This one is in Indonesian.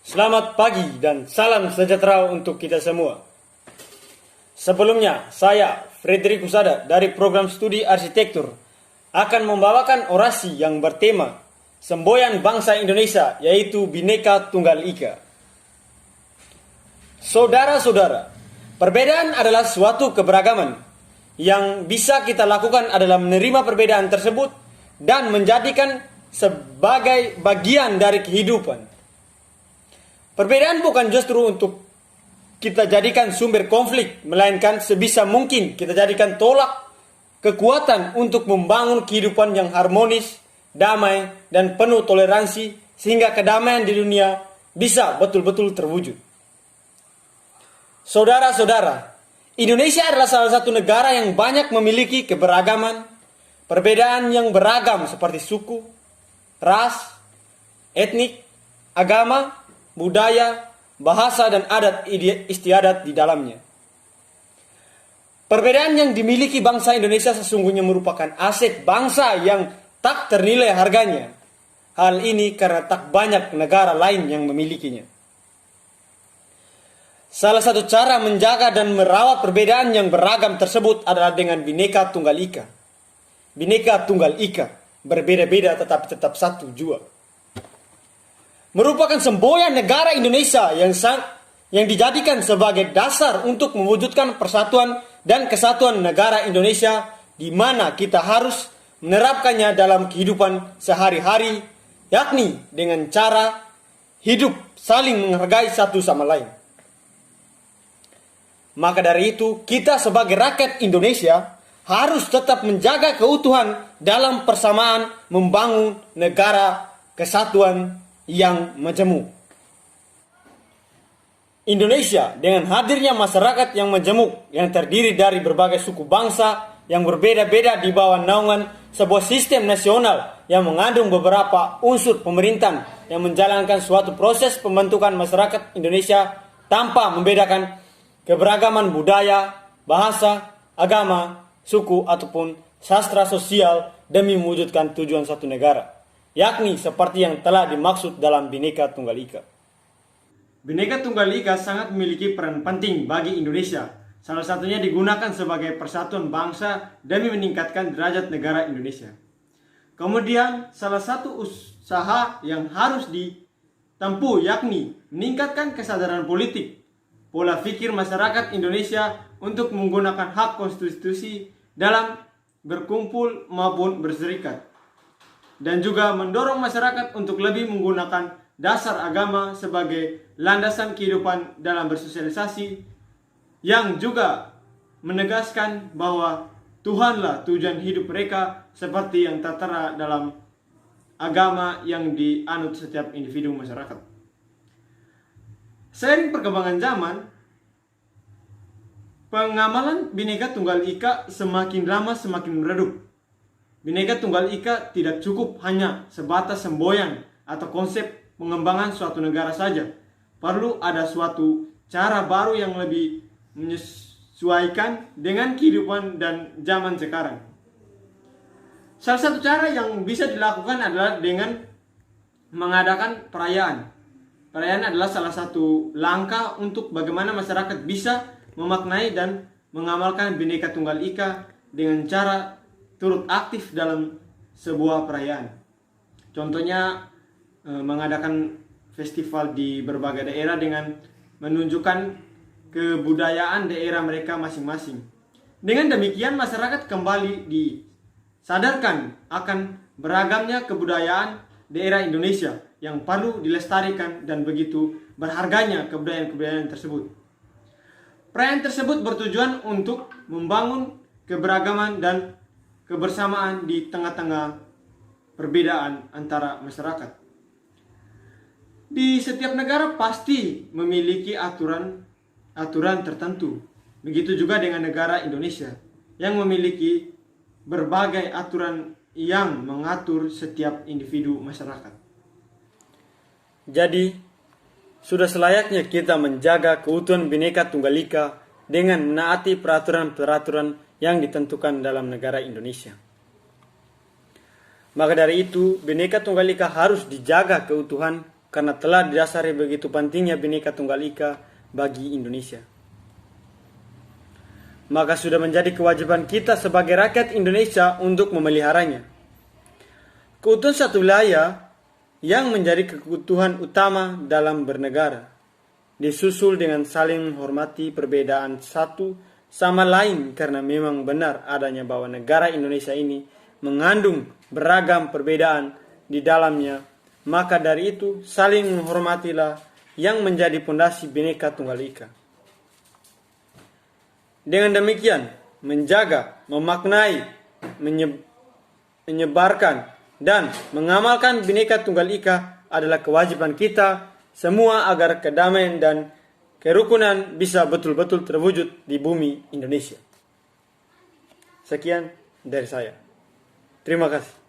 Selamat pagi dan salam sejahtera untuk kita semua. Sebelumnya, saya, Frederick Husada dari program studi arsitektur, akan membawakan orasi yang bertema Semboyan Bangsa Indonesia, yaitu Bhinneka Tunggal Ika. Saudara-saudara, perbedaan adalah suatu keberagaman. Yang bisa kita lakukan adalah menerima perbedaan tersebut dan menjadikan sebagai bagian dari kehidupan. Perbedaan bukan justru untuk kita jadikan sumber konflik, melainkan sebisa mungkin kita jadikan tolak kekuatan untuk membangun kehidupan yang harmonis, damai, dan penuh toleransi, sehingga kedamaian di dunia bisa betul-betul terwujud. Saudara-saudara, Indonesia adalah salah satu negara yang banyak memiliki keberagaman, perbedaan yang beragam seperti suku, ras, etnik, agama, budaya, bahasa, dan adat istiadat di dalamnya. Perbedaan yang dimiliki bangsa Indonesia sesungguhnya merupakan aset bangsa yang tak ternilai harganya. Hal ini karena tak banyak negara lain yang memilikinya. Salah satu cara menjaga dan merawat perbedaan yang beragam tersebut adalah dengan Bhinneka Tunggal Ika. Bhinneka Tunggal Ika, berbeda-beda tetapi tetap satu jua, merupakan semboyan negara Indonesia yang dijadikan sebagai dasar untuk mewujudkan persatuan dan kesatuan negara Indonesia, di mana kita harus menerapkannya dalam kehidupan sehari-hari, yakni dengan cara hidup saling menghargai satu sama lain. Maka dari itu, kita sebagai rakyat Indonesia harus tetap menjaga keutuhan dalam persamaan membangun negara kesatuan yang majemuk. Indonesia dengan hadirnya masyarakat yang majemuk yang terdiri dari berbagai suku bangsa yang berbeda-beda di bawah naungan sebuah sistem nasional yang mengandung beberapa unsur pemerintahan yang menjalankan suatu proses pembentukan masyarakat Indonesia tanpa membedakan keberagaman budaya, bahasa, agama, suku, ataupun sastra sosial demi mewujudkan tujuan satu negara, yakni seperti yang telah dimaksud dalam Bhinneka Tunggal Ika. Bhinneka Tunggal Ika sangat memiliki peran penting bagi Indonesia. Salah satunya digunakan sebagai persatuan bangsa demi meningkatkan derajat negara Indonesia. Kemudian salah satu usaha yang harus ditempuh yakni meningkatkan kesadaran politik, pola pikir masyarakat Indonesia untuk menggunakan hak konstitusi dalam berkumpul maupun berserikat, dan juga mendorong masyarakat untuk lebih menggunakan dasar agama sebagai landasan kehidupan dalam bersosialisasi, yang juga menegaskan bahwa Tuhanlah tujuan hidup mereka seperti yang tertera dalam agama yang dianut setiap individu masyarakat. Seiring perkembangan zaman, pengamalan Bhinneka Tunggal Ika semakin lama semakin meredup. Bhinneka Tunggal Ika tidak cukup hanya sebatas semboyan atau konsep pengembangan suatu negara saja. Perlu ada suatu cara baru yang lebih menyesuaikan dengan kehidupan dan zaman sekarang. Salah satu cara yang bisa dilakukan adalah dengan mengadakan perayaan. Perayaan adalah salah satu langkah untuk bagaimana masyarakat bisa memaknai dan mengamalkan Bhinneka Tunggal Ika dengan cara turut aktif dalam sebuah perayaan. Contohnya mengadakan festival di berbagai daerah dengan menunjukkan kebudayaan daerah mereka masing-masing. Dengan demikian masyarakat kembali disadarkan akan beragamnya kebudayaan daerah Indonesia yang perlu dilestarikan dan begitu berharganya kebudayaan-kebudayaan tersebut. Perayaan tersebut bertujuan untuk membangun keberagaman dan kebersamaan di tengah-tengah perbedaan antara masyarakat. Di setiap negara pasti memiliki aturan tertentu. Begitu juga dengan negara Indonesia yang memiliki berbagai aturan yang mengatur setiap individu masyarakat. Jadi, sudah selayaknya kita menjaga keutuhan Bhinneka Tunggal Ika dengan menaati peraturan-peraturan yang ditentukan dalam negara Indonesia. Maka dari itu, Bhinneka Tunggal Ika harus dijaga keutuhan karena telah didasari begitu pentingnya Bhinneka Tunggal Ika bagi Indonesia. Maka sudah menjadi kewajiban kita sebagai rakyat Indonesia untuk memeliharanya. Keutuhan satu wilayah yang menjadi kebutuhan utama dalam bernegara, disusul dengan saling menghormati perbedaan satu sama lain, karena memang benar adanya bahwa negara Indonesia ini mengandung beragam perbedaan di dalamnya. Maka dari itu saling menghormatilah yang menjadi pondasi Bhinneka Tunggal Ika. Dengan demikian, menjaga, memaknai, menyebarkan, dan mengamalkan Bhinneka Tunggal Ika adalah kewajiban kita semua agar kedamaian dan kerukunan bisa betul-betul terwujud di bumi Indonesia. Sekian dari saya. Terima kasih.